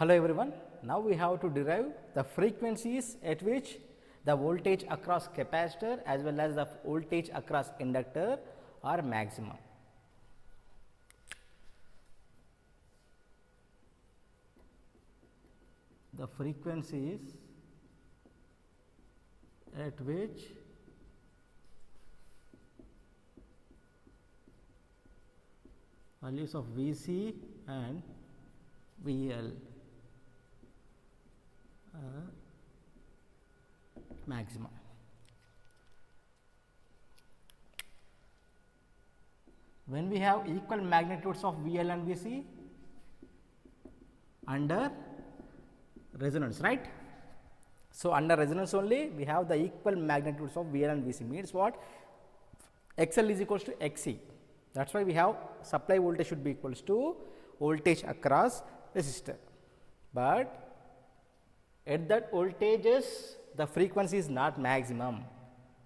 Hello everyone, now we have to derive the frequencies at which the voltage across capacitor as well as the voltage across inductor are maximum. The frequencies at which values of Vc and Vl maximum. When we have equal magnitudes of VL and Vc under resonance, right? So, under resonance only we have the equal magnitudes of VL and Vc, means what? XL is equals to Xc. That is why we have supply voltage should be equals to voltage across resistor, but at that voltages the frequency is not maximum.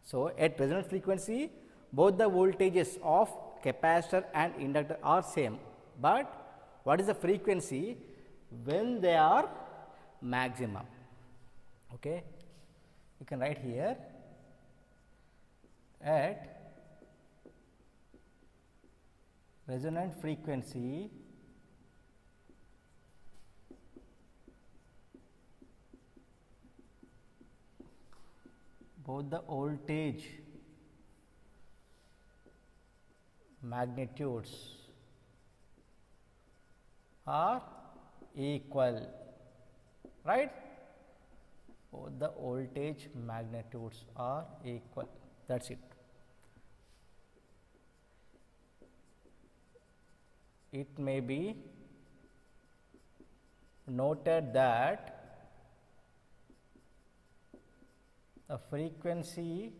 So, at resonant frequency both the voltages of capacitor and inductor are same, but what is the frequency when they are maximum? Okay. You can write here at resonant frequency both the voltage magnitudes are equal, right? Both the voltage magnitudes are equal, that is it. It may be noted that the frequency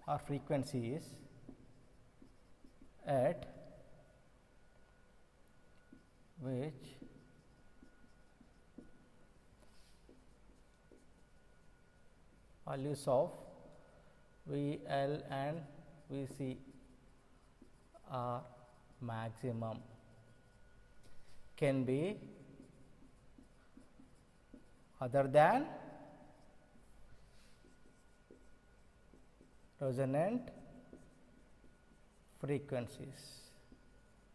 or frequencies at which values of VL and Vc are maximum can be other than resonant frequencies,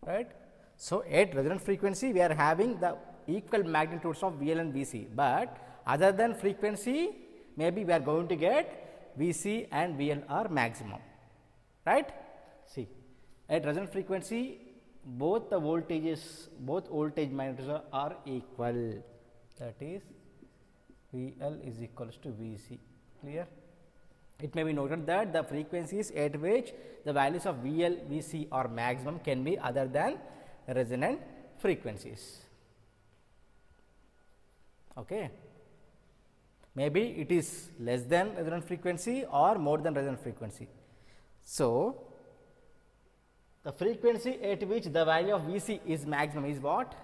right. So, at resonant frequency we are having the equal magnitudes of VL and Vc, but other than frequency maybe we are going to get Vc and VL are maximum, right. See, at resonant frequency both the voltages, both voltage magnitudes are equal, that is VL is equals to Vc, clear. It may be noted that the frequencies at which the values of VL, Vc are maximum can be other than resonant frequencies. Okay. Maybe it is less than resonant frequency or more than resonant frequency. So, the frequency at which the value of Vc is maximum is what?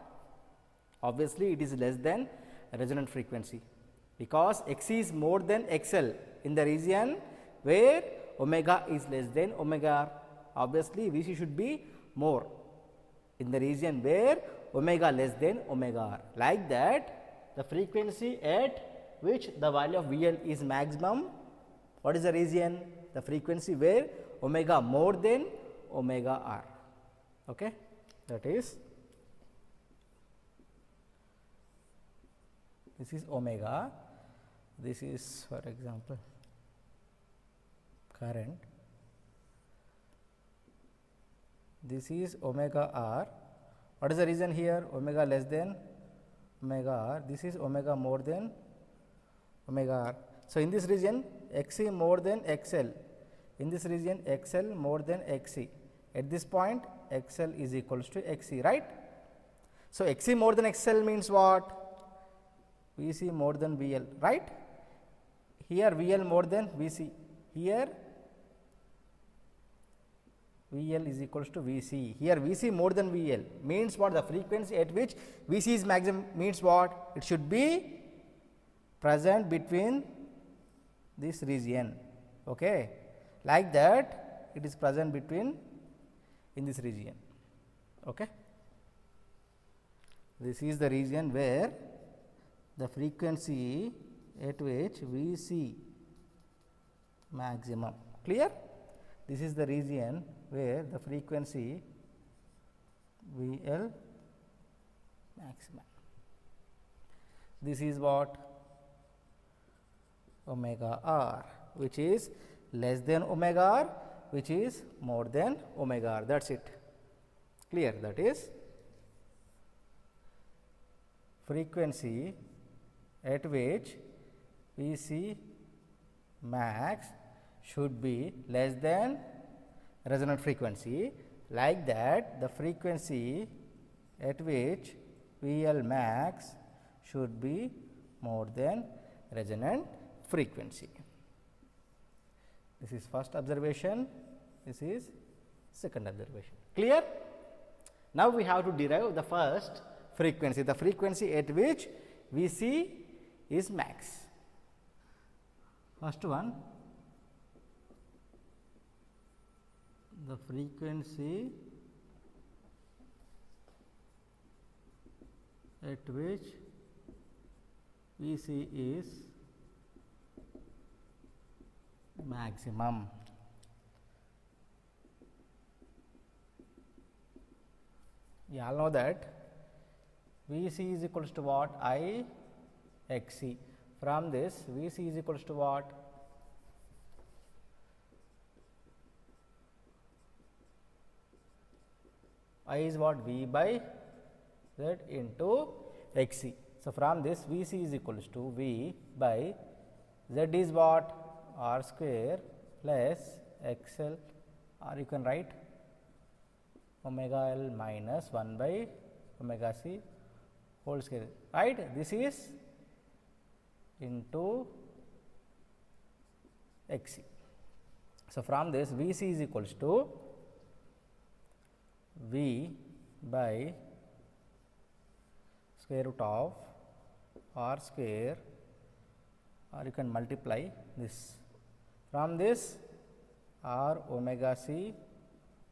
Obviously, it is less than resonant frequency, because Xc is more than XL in the region where omega is less than omega r. Obviously, Vc should be more in the region where omega less than omega r. Like that, the frequency at which the value of VL is maximum, what is the region? The frequency where omega more than omega r. Okay. That is, this is omega, this is for example current, this is omega r. What is the reason here? Omega less than omega r, this is omega more than omega r. So, in this region Xc more than XL, in this region XL more than Xc. At this point XL is equals to Xc, right. So, Xc more than XL means what? Vc more than VL, right. Here VL more than Vc, here VL is equals to Vc, here Vc more than VL means what? The frequency at which Vc is maximum means what? It should be present between this region, okay. Like that it is present between in this region, okay. This is the region where the frequency at which we see maximum. Clear? This is the region where the frequency VL maximum. This is what? Omega r, which is less than omega r, which is more than omega r. That is it. Clear? That is frequency at which we see max should be less than resonant frequency. Like that, the frequency at which VL max should be more than resonant frequency. This is first observation, this is second observation. Clear? Now, we have to derive the first frequency, the frequency at which we see is max. First one, the frequency at which Vc is maximum. You all know that Vc is equals to what? I Xc. From this, Vc is equals to what? I is what? V by Z into Xc. So, from this Vc is equals to V by Z is what? R square plus XL, or you can write omega L minus 1 by omega C whole square, right. This is into Xc. So, from this Vc is equals to V by square root of R square, or you can multiply this. From this R omega C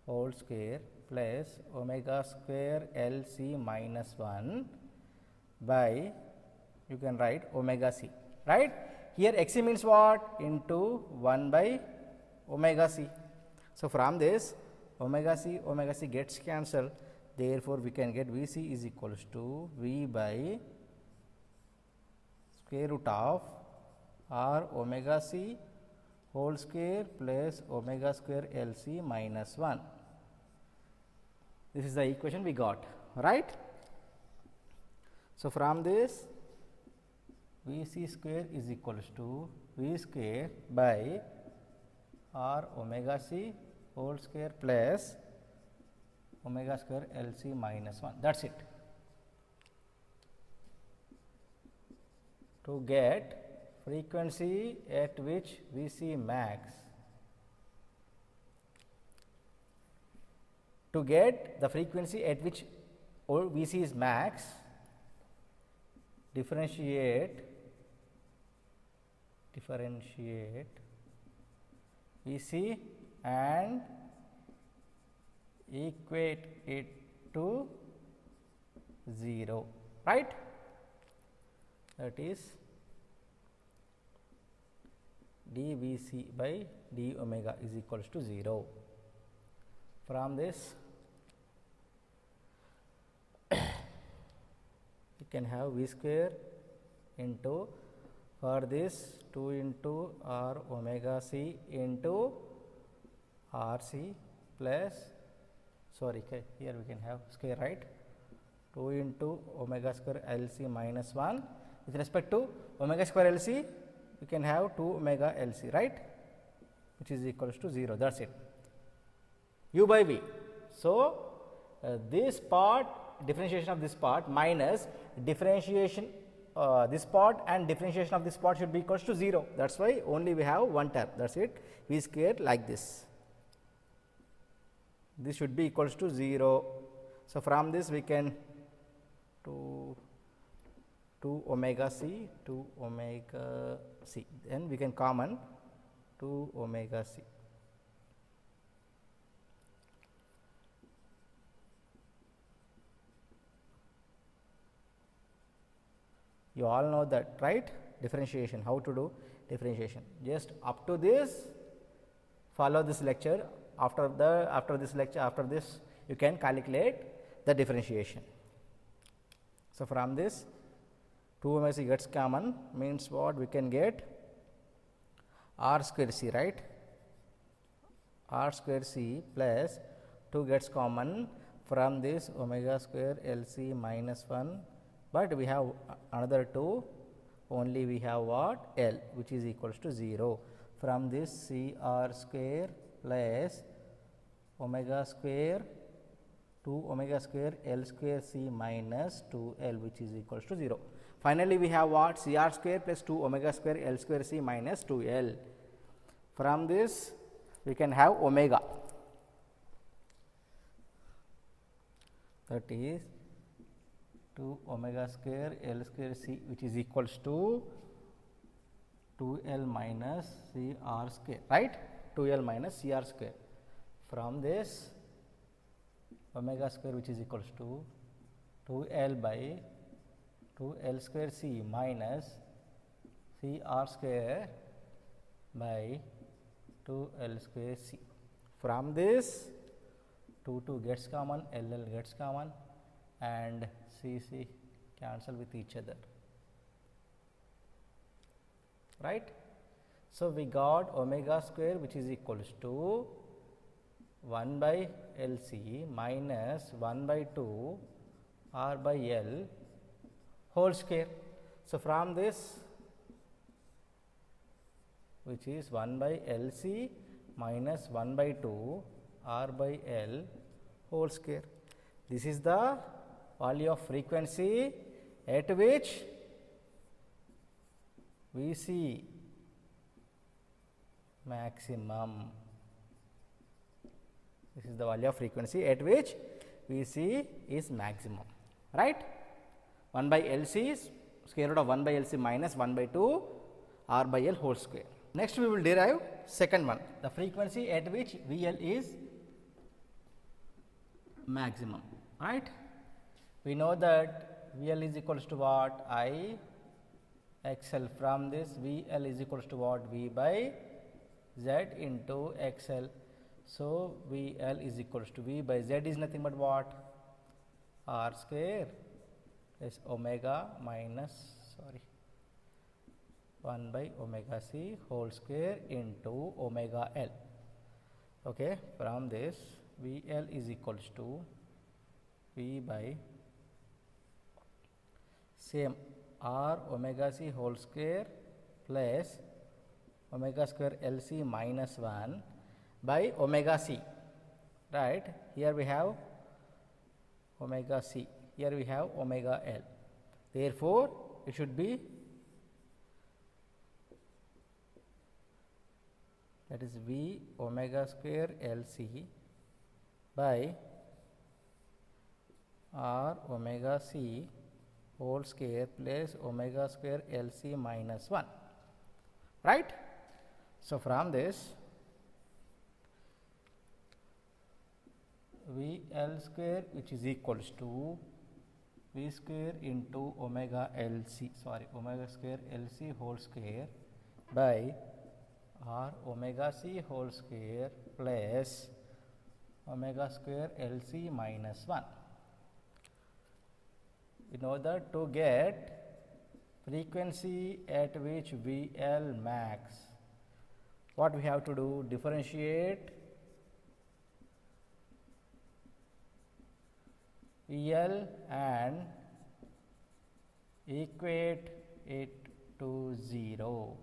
whole square plus omega square L C minus 1 by, you can write omega C, right. Here Xc means what? Into 1 by omega C. So, from this omega C gets cancelled, therefore, we can get Vc is equals to V by square root of R omega C whole square plus omega square L C minus 1. This is the equation we got, right. So, from this Vc square is equals to V square by R omega C whole square plus omega square L C minus 1. That is it. To get frequency at which we see max, to get the frequency at which we see is max, differentiate Vc and equate it to 0, right. That is dVc by d omega is equals to 0. From this we can have V square into, for this 2 into R omega C into RC plus, sorry, here we can have square, right, 2 into omega square LC minus 1. With respect to omega square LC, we can have 2 omega LC, right, which is equals to 0. That is it. U by V. So, this part, differentiation of this part minus differentiation this part and differentiation of this part should be equals to 0. That is why only we have one term, that is it, V square like this. This should be equals to 0. So, from this we can 2 omega C, then we can common 2 omega C. You all know that, right? Differentiation, how to do differentiation. Just up to this, follow this lecture. After this lecture, after this, you can calculate the differentiation. So, from this 2 omega c gets common, means what? We can get r square c, right? R square c plus 2 gets common from this omega square L c minus 1, but we have another 2, only we have what? L, which is equals to 0. From this C r square plus omega square 2 omega square L square c minus 2 L, which is equals to 0. Finally, we have what? C r square plus 2 omega square L square c minus 2 L. From this, we can have omega, that is 2 omega square L square c, which is equals to 2L minus C r square, right? 2L minus C r square. From this, omega square, which is equals to 2L by 2L square c minus C r square by 2L square c. From this, 2 gets common, LL gets common, and CC cancel with each other, right? So, we got omega square, which is equals to 1 by LC minus 1 by 2 R by L whole square. So, from this, which is 1 by LC minus 1 by 2 R by L whole square. This is the value of frequency at which we see maximum. This is the value of frequency at which we see is maximum, right? 1 by LC is square root of 1 by LC minus 1 by 2 R by L whole square. Next, we will derive second one, the frequency at which VL is maximum, right? We know that VL is equals to what? I XL. From this, VL is equals to what? V by Z into XL. So, VL is equals to V by Z is nothing but what? R square is omega minus 1 by omega c whole square into omega L. Okay. From this, VL is equals to V by same R omega c whole square plus omega square L c minus 1 by omega c, right? Here we have omega c, here we have omega L. Therefore, it should be, that is V omega square L c by R omega c whole square plus omega square L c minus 1, right? So, from this, V L square, which is equals to V square into omega L c, omega square L c whole square by R omega c whole square plus omega square L c minus 1. In order to get frequency at which VL max, what we have to do? Differentiate VL and equate it to 0,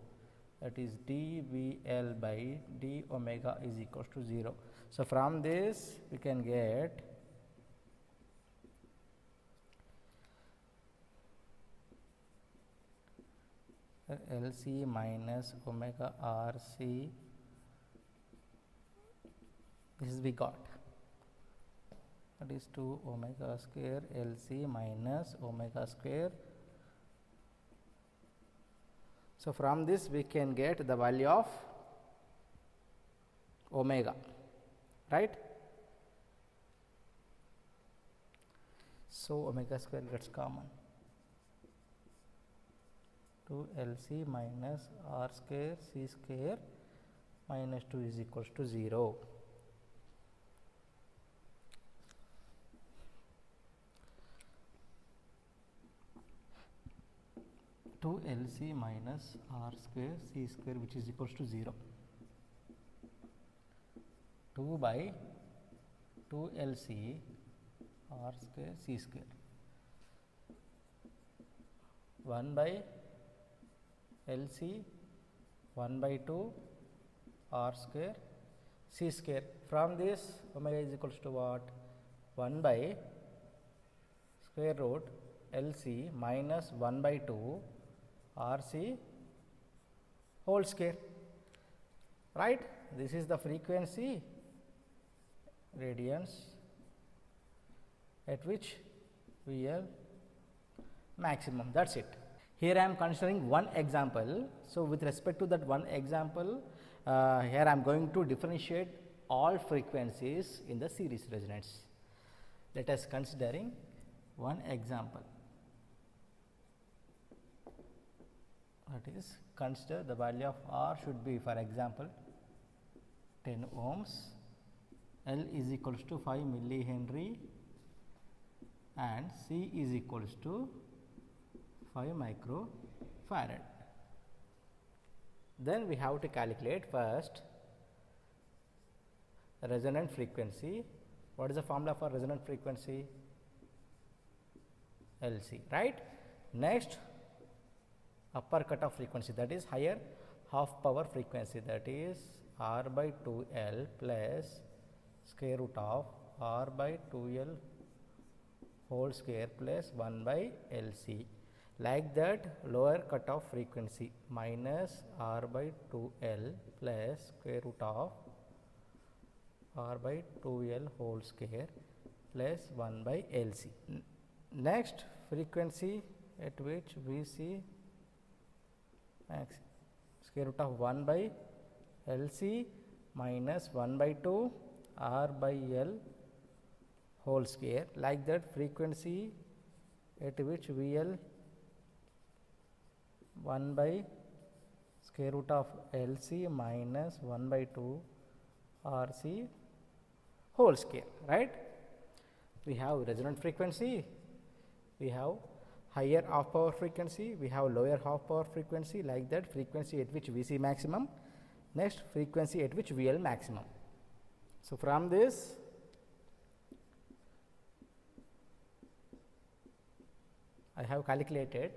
that is dVL by d omega is equals to 0. So, from this we can get LC minus omega RC, this is we got, that is 2 omega square LC minus omega square. So, from this we can get the value of omega, right? So, omega square gets common. 2LC minus R square C square minus 2 is equals to 0. To LC minus R square C square which is equals to 0. 2 by 2 LC R square C square. 1 by LC 1 by 2 R square C square. From this omega is equals to what? 1 by square root LC minus 1 by 2 RC whole square, right? This is the frequency radians at which VL maximum. That's it. Here I am considering one example. So, with respect to that one example, here I am going to differentiate all frequencies in the series resonance. Let us considering one example. That is, consider the value of R should be, for example, 10 ohms, L is equals to 5 millihenry and C is equals to 5 microfarad. Then we have to calculate first resonant frequency. What is the formula for resonant frequency? LC, right? Next, upper cutoff frequency, that is higher half power frequency, that is R by 2L plus square root of R by 2L whole square plus 1 by LC. Like that, lower cutoff frequency minus R by 2L plus square root of R by 2L whole square plus 1 by LC. Next, frequency at which VC max square root of 1 by LC minus 1 by 2 R by L whole square. Like that, frequency at which VL 1 by square root of LC minus 1 by 2 RC whole square, right? We have resonant frequency, we have higher half power frequency, we have lower half power frequency. Like that, frequency at which VC maximum, next frequency at which VL maximum. So, from this I have calculated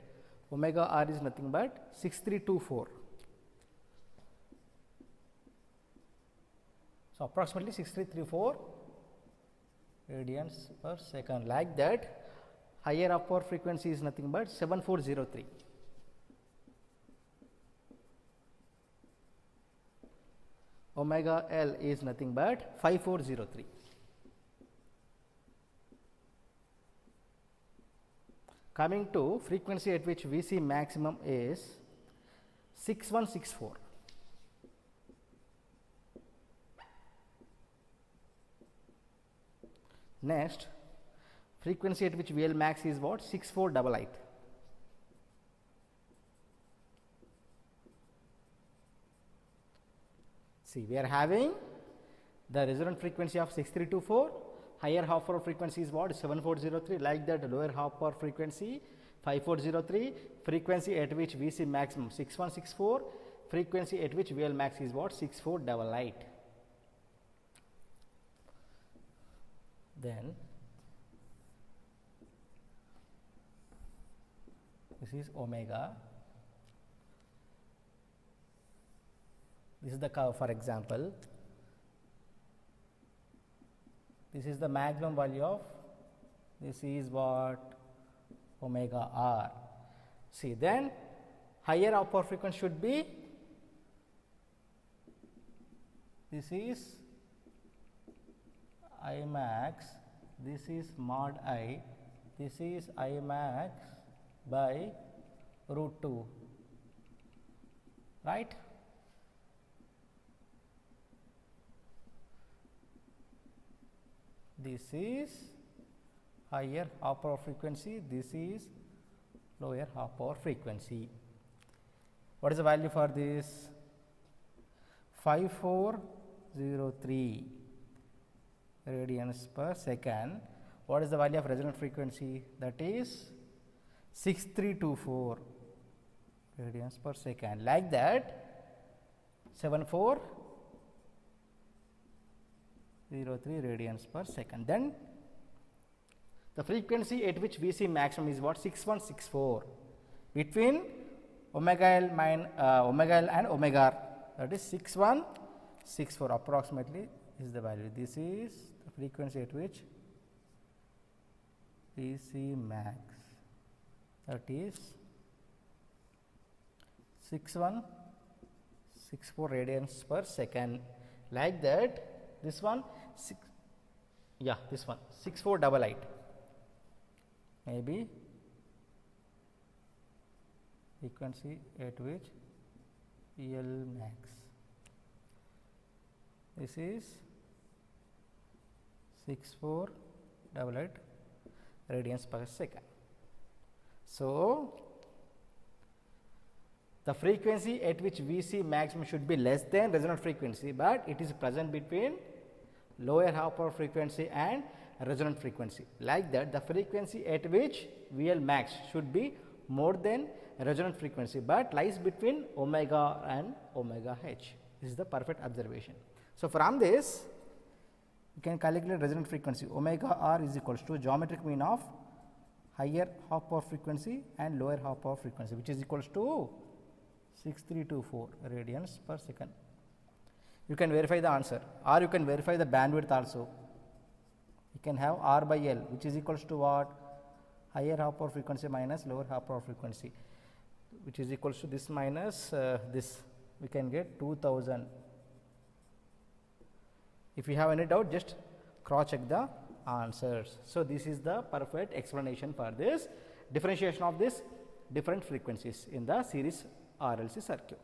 omega R is nothing but 6324. So, approximately 6334 radians per second. Like that, higher upper frequency is nothing but 7403. Omega L is nothing but 5403. Coming to frequency at which VC maximum is 6164. Next, frequency at which VL max is what? 6488. See, we are having the resonant frequency of 6324, higher half power frequency is what? 7403. Like that, lower half power frequency 5403, frequency at which VC maximum 6164, frequency at which VL max is what? 6488. Then this is omega, this is the curve, for example, this is the maximum value of, this is what? Omega R. See, then higher upper frequency should be, this is I max, this is mod I, this is I max by root 2, right? This is higher half power frequency, this is lower half power frequency. What is the value for this? 5403 radians per second. What is the value of resonant frequency? That is 6324 radians per second. Like that, 7403 radians per second. Then the frequency at which we see maximum is what? 6164 between omega L and omega R. That is 6164 approximately is the value. This is the frequency at which we see max. That is 6164 radians per second. Like that, this one, this one 6488. Maybe frequency at which L max. This is 6488 radians per second. So the frequency at which Vc maximum should be less than resonant frequency, but it is present between lower half power frequency and resonant frequency. Like that, the frequency at which VL max should be more than resonant frequency, but lies between omega and omega h. This is the perfect observation. So from this, you can calculate resonant frequency. Omega r is equals to geometric mean of higher half power frequency and lower half power frequency, which is equals to 6324 radians per second. You can verify the answer, or you can verify the bandwidth also. You can have R by L, which is equals to what? Higher half power frequency minus lower half power frequency, which is equals to this minus this. We can get 2000. If you have any doubt, just cross check the answers. So this is the perfect explanation for this differentiation of this different frequencies in the series RLC circuit.